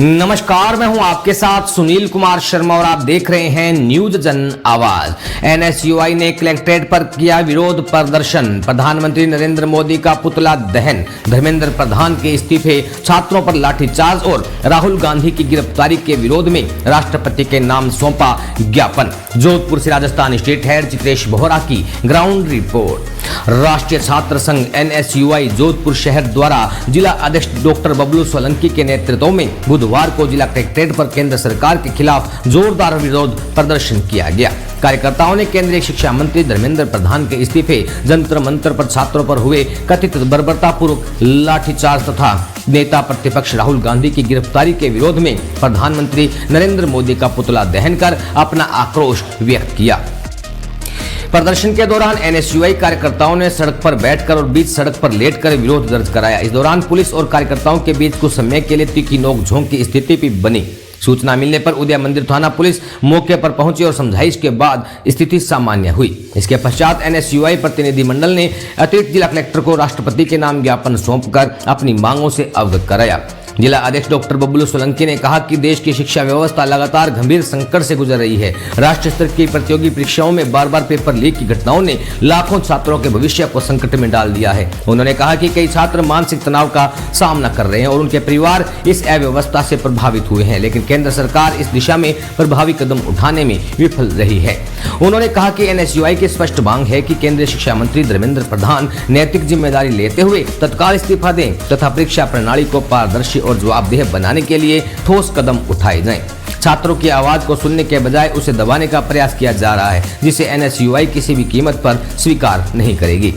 नमस्कार, मैं हूं आपके साथ सुनील कुमार शर्मा और आप देख रहे हैं न्यूज जन आवाज। एनएसयूआई ने कलेक्ट्रेट पर किया विरोध प्रदर्शन। प्रधानमंत्री नरेंद्र मोदी का पुतला दहन, धर्मेंद्र प्रधान के इस्तीफे, छात्रों पर लाठीचार्ज और राहुल गांधी की गिरफ्तारी के विरोध में राष्ट्रपति के नाम सौंपा ज्ञापन। जोधपुर से राजस्थान स्टेट हेड चित्रेश बोहरा की ग्राउंड रिपोर्ट। राष्ट्रीय छात्र संघ एनएसयूआई जोधपुर शहर द्वारा जिला अध्यक्ष डॉक्टर बबलू सोलंकी के नेतृत्व में बुधवार को जिला कलेक्ट्रेट पर केंद्र सरकार के खिलाफ जोरदार विरोध प्रदर्शन किया गया। कार्यकर्ताओं ने केंद्रीय शिक्षा मंत्री धर्मेंद्र प्रधान के इस्तीफे, जंतर मंतर पर छात्रों पर हुए कथित बर्बरतापूर्वक लाठीचार्ज तथा नेता प्रतिपक्ष राहुल गांधी की गिरफ्तारी के विरोध में प्रधानमंत्री नरेंद्र मोदी का पुतला दहन कर अपना आक्रोश व्यक्त किया। प्रदर्शन के दौरान एनएसयूआई कार्यकर्ताओं ने सड़क पर बैठकर और बीच सड़क पर लेटकर विरोध दर्ज कराया। इस दौरान पुलिस और कार्यकर्ताओं के बीच कुछ समय के लिए तीखी नोकझोंक की स्थिति भी बनी। सूचना मिलने पर उदय मंदिर थाना पुलिस मौके पर पहुंची और समझाइश के बाद स्थिति सामान्य हुई। इसके पश्चात एनएसयूआई प्रतिनिधिमंडल ने अतिरिक्त जिला कलेक्टर को राष्ट्रपति के नाम ज्ञापन सौंपकर अपनी मांगों से अवगत कराया। जिला अध्यक्ष डॉक्टर बबलू सोलंकी ने कहा कि देश की शिक्षा व्यवस्था लगातार गंभीर संकट से गुजर रही है। राष्ट्रीय स्तर की प्रतियोगी परीक्षाओं में बार बार पेपर लीक की घटनाओं ने लाखों छात्रों के भविष्य को संकट में डाल दिया है। उन्होंने कहा कि कई छात्र मानसिक तनाव का सामना कर रहे हैं और उनके परिवार इस अव्यवस्था से प्रभावित हुए हैं, लेकिन केंद्र सरकार इस दिशा में प्रभावी कदम उठाने में विफल रही है। उन्होंने कहा कि एनएसयूआई की स्पष्ट मांग है कि केंद्रीय शिक्षा मंत्री धर्मेंद्र प्रधान नैतिक जिम्मेदारी लेते हुए तत्काल इस्तीफा दें तथा परीक्षा प्रणाली को पारदर्शी और जवाबदेह बनाने के लिए ठोस कदम उठाए जाएं। छात्रों की आवाज को सुनने के बजाय उसे दबाने का प्रयास किया जा रहा है, जिसे एनएसयूआई किसी भी कीमत पर स्वीकार नहीं करेगी।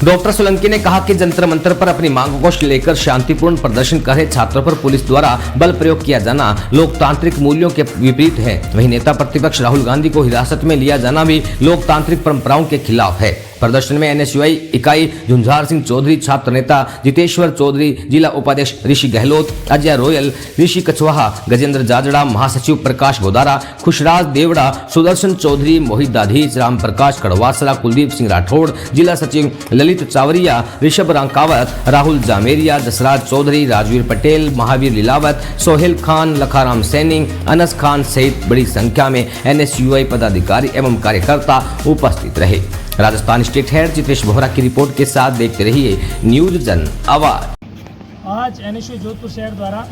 डॉक्टर सोलंकी ने कहा कि जंतर मंतर पर अपनी मांगों को लेकर शांतिपूर्ण प्रदर्शन कर रहे छात्रों पर पुलिस द्वारा बल प्रयोग किया जाना लोकतांत्रिक मूल्यों के विपरीत है। वहीं नेता प्रतिपक्ष राहुल गांधी को हिरासत में लिया जाना भी लोकतांत्रिक परंपराओं के खिलाफ है। प्रदर्शन में एनएसयूआई इकाई झुंझार सिंह चौधरी, छात्र नेता जितेश्वर चौधरी, जिला उपाध्यक्ष ऋषि गहलोत, अजय रोयल, ऋषि कछवाहा, गजेंद्र जाजड़ा, महासचिव प्रकाश गोदारा, खुशराज देवड़ा, सुदर्शन चौधरी, मोहित दाधीच, राम प्रकाश कड़वासला, कुलदीप सिंह राठौड़, जिला सचिव ललित चावरिया, ऋषभ रांकावत, राहुल जामेरिया, जसराज चौधरी, राजवीर पटेल, महावीर लीलावत, सोहेल खान, लखाराम सैनी, अनस खान सहित बड़ी संख्या में एनएसयूआई पदाधिकारी एवं कार्यकर्ता उपस्थित रहे। राजस्थान स्टेट हेड चित्रेश बोहरा की रिपोर्ट के साथ देखते रहिए न्यूज जन आवाज। आज एनएसयूआई जोधपुर शहर द्वारा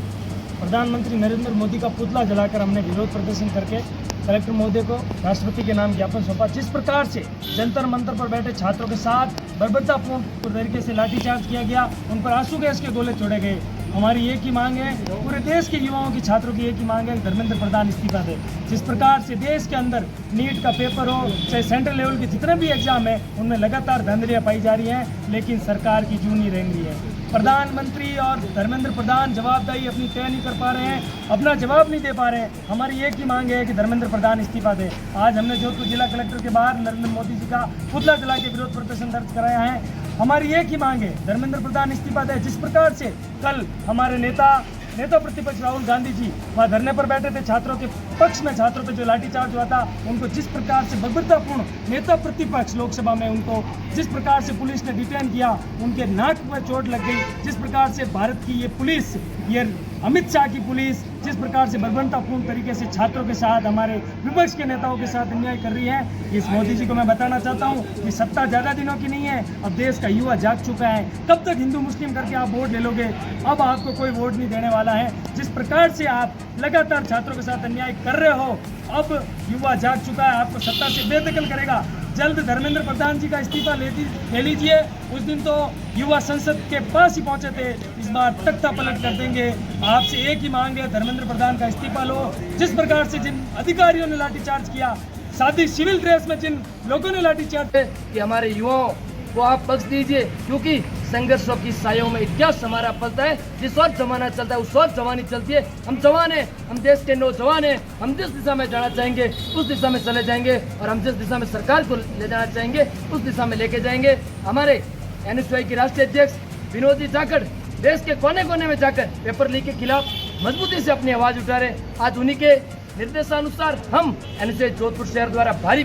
प्रधानमंत्री नरेंद्र मोदी का पुतला जलाकर हमने विरोध प्रदर्शन करके कलेक्टर महोदय को राष्ट्रपति के नाम ज्ञापन सौंपा। जिस प्रकार से जंतर मंतर पर बैठे छात्रों के साथ बर्बरतापूर्ण तरीके से लाठीचार्ज किया गया, उन पर आंसू गैस के गोले छोड़े गए। हमारी एक ही मांग है, पूरे देश के युवाओं की, छात्रों की एक ही मांग है, धर्मेंद्र प्रधान इस्तीफा दे। जिस प्रकार से देश के अंदर नीट का पेपर हो, चाहे सेंट्रल लेवल के जितने भी एग्जाम है, उनमें लगातार धांधलियां पाई जा रही हैं, लेकिन सरकार की जूं नहीं रेंग रही है। प्रधानमंत्री और धर्मेंद्र प्रधान जवाबदेही अपनी तय नहीं कर पा रहे हैं, अपना जवाब नहीं दे पा रहे हैं। हमारी एक ही मांग है कि धर्मेंद्र प्रधान इस्तीफा दे। आज हमने जोधपुर जिला कलेक्टर के बाहर नरेंद्र मोदी जी का पुतला जला के विरोध प्रदर्शन दर्ज कराया है। हमारी एक ही मांग है, धर्मेंद्र प्रधान इस्तीफा दे। जिस प्रकार से कल हमारे नेता प्रतिपक्ष राहुल गांधी जी वहाँ धरने पर बैठे थे, छात्रों के पक्ष में छात्रों पे जो लाठीचार्ज हुआ था, उनको जिस प्रकार से बर्बरतापूर्ण नेता प्रतिपक्ष लोकसभा में उनको जिस प्रकार से पुलिस ने डिटेन किया, उनके नाक में चोट लग गई। जिस प्रकार से भारत की ये पुलिस, ये अमित शाह की पुलिस जिस प्रकार से बर्बरतापूर्ण तरीके से छात्रों के साथ, हमारे विपक्ष के नेताओं के साथ अन्याय कर रही है, इस मोदी जी को मैं बताना चाहता हूँ कि सत्ता ज़्यादा दिनों की नहीं है। अब देश का युवा जाग चुका है। कब तक हिंदू मुस्लिम करके आप वोट ले लोगे? अब आपको कोई वोट नहीं देने वाला है। जिस प्रकार से आप लगातार छात्रों के साथ अन्याय कर रहे हो, अब युवा जाग चुका है, आपको सत्ता से बेदखल करेगा। जल्द धर्मेंद्र प्रधान जी का इस्तीफा ले लीजिए। उस दिन तो युवा संसद के पास ही पहुंचे थे, इस बार तख्ता पलट कर देंगे। आपसे एक ही मांग है, धर्मेंद्र प्रधान का इस्तीफा लो। जिस प्रकार से जिन अधिकारियों ने लाठीचार्ज किया, सादी सिविल ड्रेस में जिन लोगों ने लाठीचार्ज कि हमारे युवाओं को आप बख्श दीजिए, क्योंकि संघर्षों की सायों में इतिहास हमारा पलता है। जिस वक्त जमाना चलता है उस वक्त जवानी चलती है। हम जवान हैं, हम देश के नौजवान हैं। हम जिस दिशा में जाना चाहेंगे उस दिशा में चले जाएंगे, और हम जिस दिशा में सरकार को ले जाना चाहेंगे उस दिशा में लेके जाएंगे। हमारे एनएसयूआई के राष्ट्रीय अध्यक्ष विनोद जाखड़ देश के कोने कोने में जाकर पेपर लीक के खिलाफ मजबूती से अपनी आवाज उठा रहे। आज उन्हीं के निर्देशानुसार हम एनएसयूआई जोधपुर शहर द्वारा भारी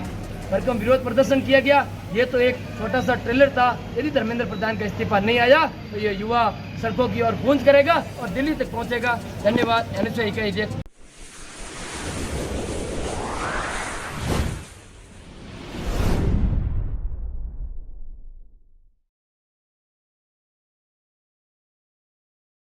भरकम विरोध प्रदर्शन किया गया। ये तो एक छोटा सा ट्रेलर था। यदि धर्मेंद्र प्रधान का इस्तीफा नहीं आया तो ये युवा सड़कों की ओर गूंज करेगा और दिल्ली तक पहुंचेगा। धन्यवाद। NSUI का